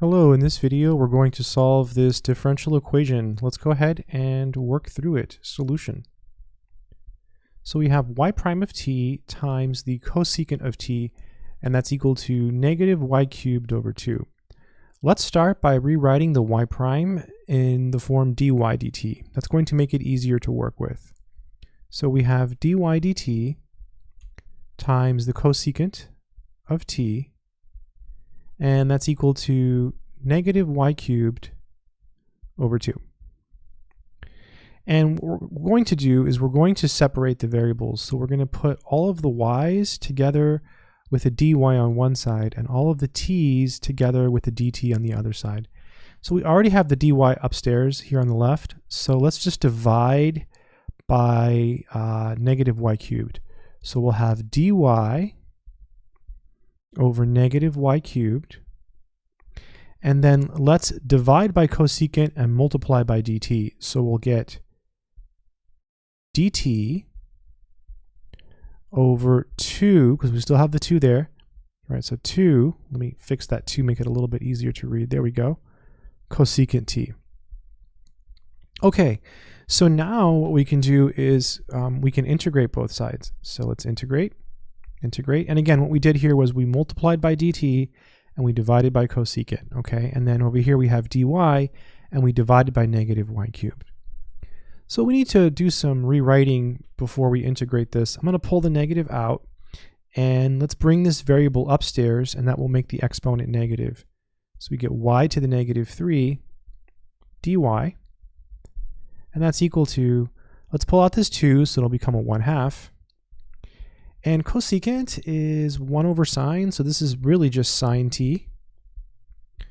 Hello, in this video we're going to solve this differential equation. Let's go ahead and work through it. Solution. So we have y prime of t times the cosecant of t, and that's equal to negative y cubed over 2. Let's start by rewriting the y prime in the form dy dt. That's going to make it easier to work with. So we have dy dt times the cosecant of t, and that's equal to negative y cubed over 2. And what we're going to do is we're going to separate the variables. So we're going to put all of the y's together with a dy on one side and all of the t's together with the dt on the other side. So we already have the dy upstairs here on the left. So let's just divide by negative y cubed. So we'll have dy over negative y cubed, and then let's divide by cosecant and multiply by dt. So we'll get dt over 2, because we still have the 2 there. All right, so 2, let me fix that 2, make it a little bit easier to read. There we go. Cosecant t. Okay, so now what we can do is we can integrate both sides. So let's integrate. And again, what we did here was we multiplied by dt and we divided by cosecant, okay? And then over here we have dy and we divided by negative y cubed. So we need to do some rewriting before we integrate this. I'm gonna pull the negative out and let's bring this variable upstairs, and that will make the exponent negative. So we get y to the negative 3 dy, and that's equal to, let's pull out this 2, so it'll become a 1/2. And cosecant is 1 over sine, so this is really just sine t,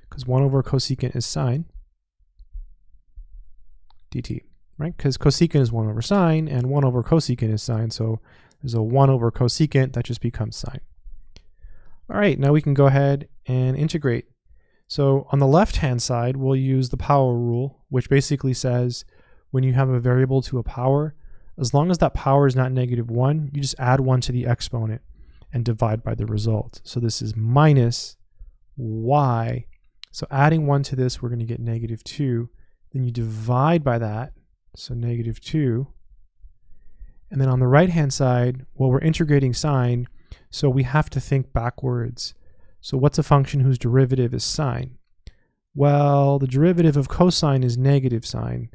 because 1 over cosecant is sine dt, right? Because cosecant is 1 over sine, and 1 over cosecant is sine, so there's a 1 over cosecant that just becomes sine. All right, now we can go ahead and integrate. So on the left-hand side, we'll use the power rule, which basically says when you have a variable to a power, as long as that power is not -1, you just add 1 to the exponent and divide by the result. So this is minus y. So adding 1 to this, we're going to get -2. Then you divide by that, so -2. And then on the right-hand side, well, we're integrating sine, so we have to think backwards. So what's a function whose derivative is sine? Well, the derivative of cosine is negative sine.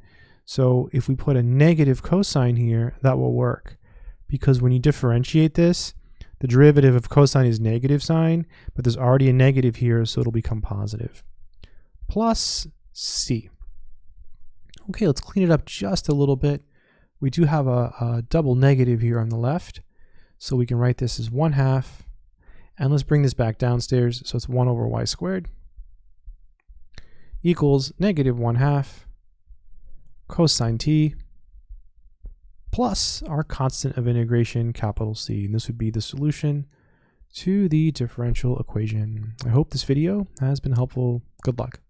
So if we put a negative cosine here, that will work, because when you differentiate this, the derivative of cosine is negative sine, but there's already a negative here, so it'll become positive. Plus c. Okay, let's clean it up just a little bit. We do have a double negative here on the left, so we can write this as 1/2. And let's bring this back downstairs, so it's 1 over y squared equals negative 1/2 cosine t plus our constant of integration, capital C. And this would be the solution to the differential equation. I hope this video has been helpful. Good luck.